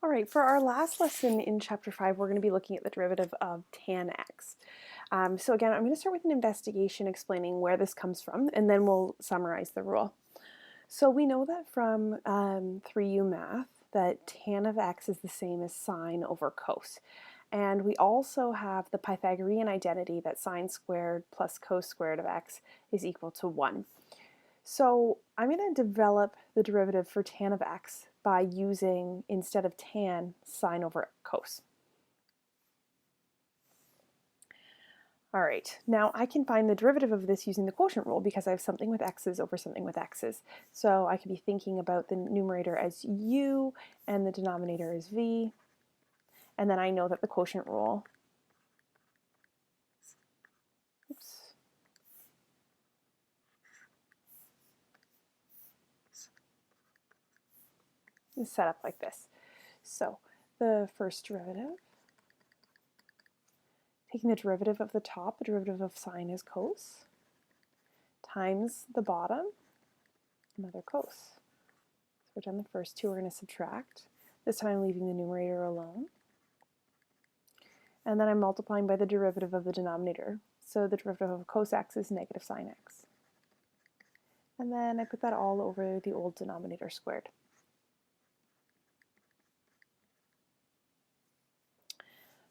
All right, for our last lesson in chapter 5, we're going to be looking at the derivative of tan x. So again, I'm going to start with an investigation explaining where this comes from, and then we'll summarize the rule. So we know that from 3U math that tan of x is the same as sine over cos. And we also have the Pythagorean identity that sine squared plus cos squared of x is equal to 1. So I'm going to develop the derivative for tan of x by using, instead of tan, sine over cos. All right, now I can find the derivative of this using the quotient rule because I have something with x's over something with x's. So I could be thinking about the numerator as u and the denominator as v. And then I know that the quotient rule is set up like this. So the first derivative, taking the derivative of the top, the derivative of sine is cos, times the bottom, another cos. So we're done the first two, we're going to subtract. This time I'm leaving the numerator alone. And then I'm multiplying by the derivative of the denominator. So the derivative of cos x is negative sine x. And then I put that all over the old denominator squared.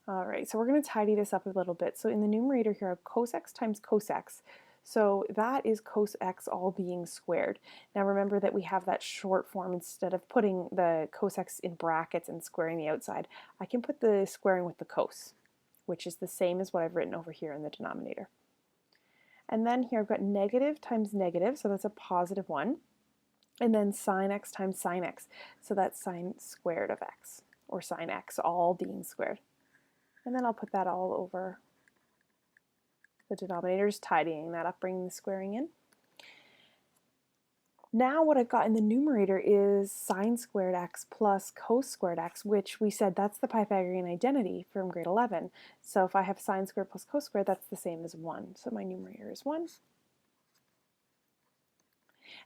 All right, so we're going to tidy this up a little bit. So in the numerator here, I have cos x times cos x. So that is cos x all being squared. Now remember that we have that short form. Instead of putting the cos x in brackets and squaring the outside, I can put the squaring with the cos, which is the same as what I've written over here in the denominator. And then here I've got negative times negative, so that's a positive 1. And then sine x times sine x, so that's sine squared of x, or sine x all being squared. And then I'll put that all over the denominators, tidying that up, bringing the squaring in. Now what I've got in the numerator is sine squared x plus cos squared x, which we said that's the Pythagorean identity from grade 11. So if I have sine squared plus cos squared, that's the same as 1. So my numerator is 1.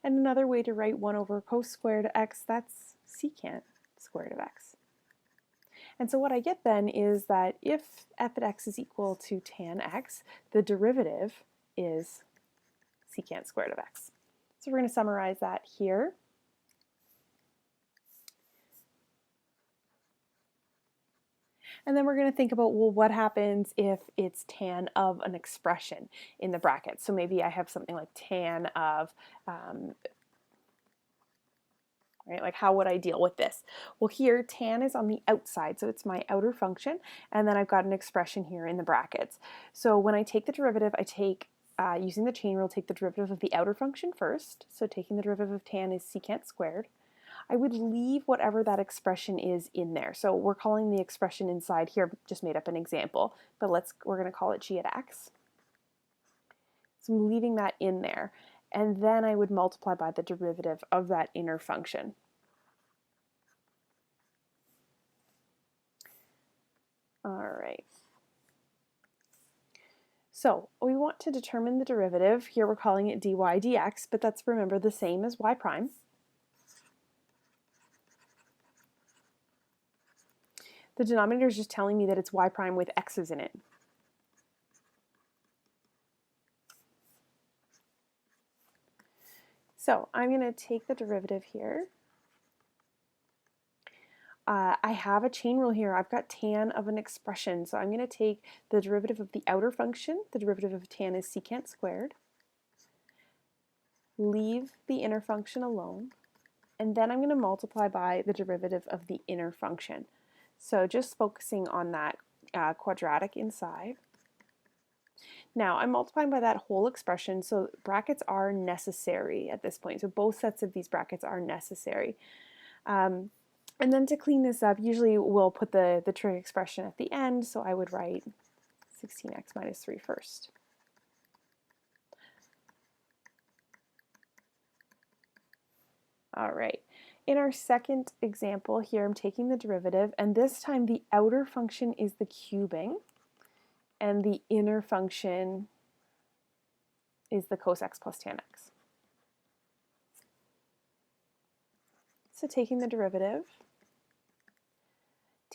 And another way to write 1 over cos squared x, that's secant squared of x. And so what I get then is that if f at x is equal to tan x, the derivative is secant squared of x. So we're going to summarize that here. And then we're going to think about, well, what happens if it's tan of an expression in the brackets? So maybe I have something like tan of, right? Like, how would I deal with this? Well, here, tan is on the outside, so it's my outer function, and then I've got an expression here in the brackets. So when I take the derivative, I take, using the chain rule, take the derivative of the outer function first. So taking the derivative of tan is secant squared. I would leave whatever that expression is in there. So we're calling the expression inside here, just made up an example, but we're going to call it g at x. So I'm leaving that in there. And then I would multiply by the derivative of that inner function. All right. So we want to determine the derivative. Here we're calling it dy dx, but that's, remember, the same as y prime. The denominator is just telling me that it's y prime with x's in it. So I'm going to take the derivative here. I have a chain rule here. I've got tan of an expression, so I'm going to take the derivative of the outer function. The derivative of tan is secant squared. Leave the inner function alone, and then I'm going to multiply by the derivative of the inner function. So just focusing on that quadratic inside. Now I'm multiplying by that whole expression, so brackets are necessary at this point. So both sets of these brackets are necessary. And then to clean this up, usually we'll put the trig expression at the end, so I would write 16x minus 3 first. All right. In our second example here, I'm taking the derivative, and this time the outer function is the cubing, and the inner function is the cos x plus tan x. So taking the derivative,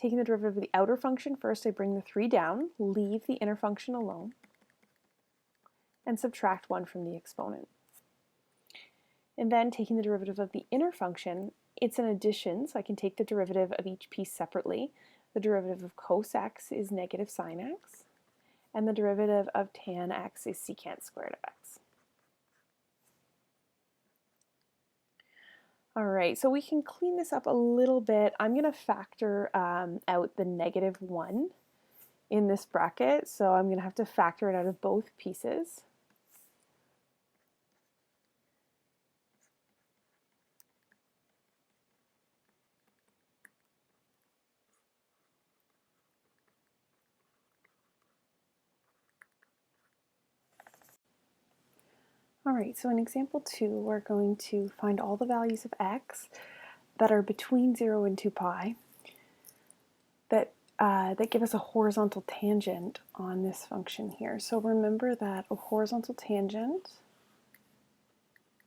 taking the derivative of the outer function first, I bring the 3 down, leave the inner function alone, and subtract 1 from the exponent. And then taking the derivative of the inner function, it's an addition, so I can take the derivative of each piece separately. The derivative of cos x is negative sine x, and the derivative of tan x is secant squared of x. All right, so we can clean this up a little bit. I'm going to factor out the negative 1 in this bracket, so I'm going to have to factor it out of both pieces. All right, so in example 2, we're going to find all the values of x that are between 0 and 2 pi that give us a horizontal tangent on this function here. So remember that a horizontal tangent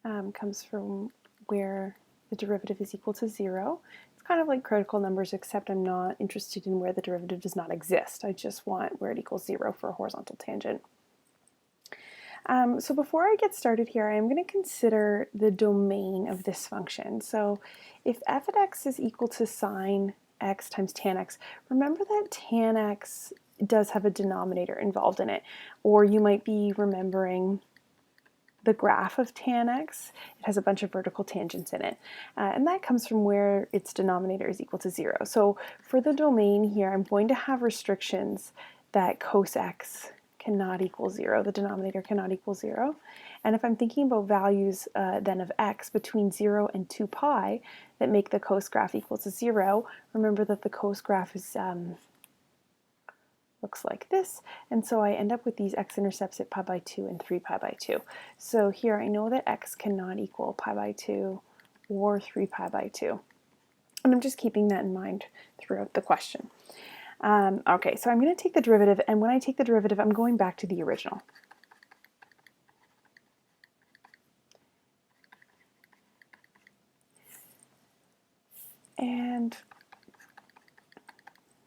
comes from where the derivative is equal to 0. It's kind of like critical numbers, except I'm not interested in where the derivative does not exist. I just want where it equals 0 for a horizontal tangent. So before I get started here, I'm going to consider the domain of this function. So if f of x is equal to sine x times tan x, remember that tan x does have a denominator involved in it, or you might be remembering the graph of tan x. It has a bunch of vertical tangents in it, and that comes from where its denominator is equal to 0. So for the domain here, I'm going to have restrictions that cos x cannot equal 0, the denominator cannot equal 0. And if I'm thinking about values then of x between 0 and 2 pi that make the cos graph equal to 0, remember that the cos graph is looks like this, and so I end up with these x-intercepts at pi by 2 and 3 pi by 2. So here I know that x cannot equal pi by 2 or 3 pi by 2. And I'm just keeping that in mind throughout the question. Okay, so I'm going to take the derivative, and when I take the derivative, I'm going back to the original. And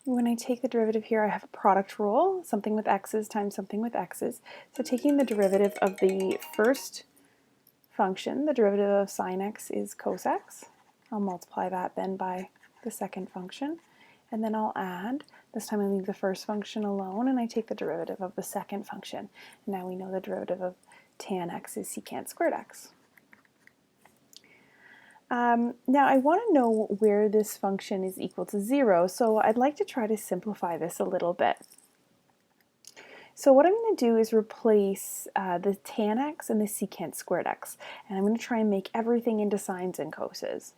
when I take the derivative here, I have a product rule, something with x's times something with x's. So taking the derivative of the first function, the derivative of sine x is cos x. I'll multiply that then by the second function, and then I'll add. This time I leave the first function alone, and I take the derivative of the second function. And now we know the derivative of tan x is secant squared x. Now I want to know where this function is equal to 0, so I'd like to try to simplify this a little bit. So what I'm going to do is replace the tan x and the secant squared x, and I'm going to try and make everything into sines and coses.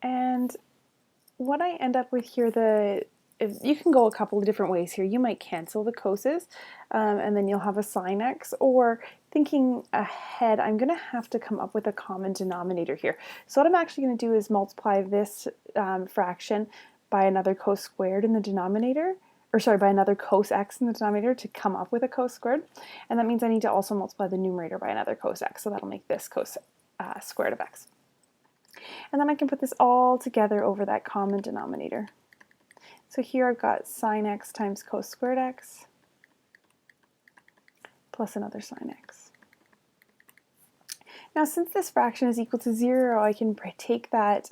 And what I end up with here, you can go a couple of different ways here. You might cancel the coses, and then you'll have a sine x, or thinking ahead, I'm going to have to come up with a common denominator here. So what I'm actually going to do is multiply this fraction by another cos squared in the denominator, or sorry, by another cos x in the denominator to come up with a cos squared. And that means I need to also multiply the numerator by another cos x, so that'll make this cos squared of x. And then I can put this all together over that common denominator. So here I've got sine x times cos squared x plus another sine x. Now since this fraction is equal to 0, I can take that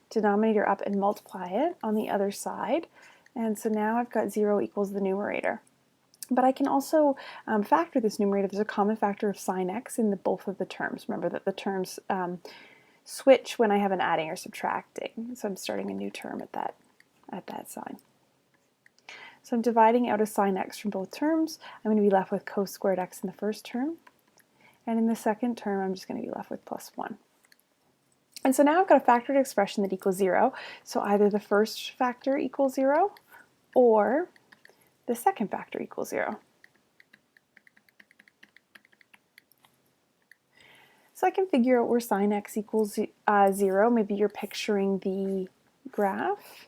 denominator up and multiply it on the other side. And so now I've got 0 equals the numerator. But I can also factor this numerator. There's a common factor of sine x in both of the terms. Remember that the terms switch when I have an adding or subtracting. So I'm starting a new term at that sign. So I'm dividing out a sine x from both terms. I'm going to be left with cos squared x in the first term. And in the second term, I'm just going to be left with plus 1. And so now I've got a factored expression that equals 0. So either the first factor equals 0 or the second factor equals 0. So I can figure out where sine x equals 0. Maybe you're picturing the graph.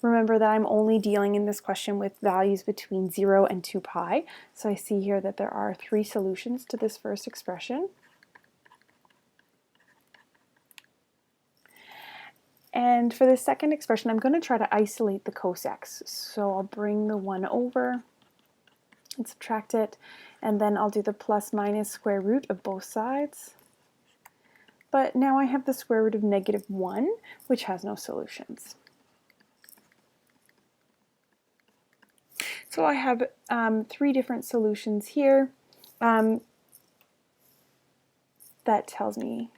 Remember that I'm only dealing in this question with values between 0 and 2 pi. So I see here that there are 3 solutions to this first expression. And for the second expression, I'm going to try to isolate the cosec's. So I'll bring the 1 over and subtract it, and then I'll do the plus minus square root of both sides. But now I have the square root of -1, which has no solutions. So I have 3 different solutions here. That tells me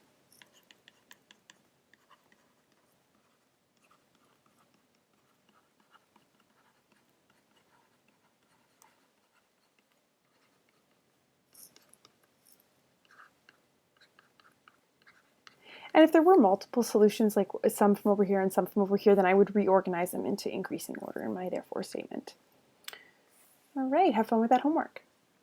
and if there were multiple solutions, like some from over here and some from over here, then I would reorganize them into increasing order in my therefore statement. All right, have fun with that homework.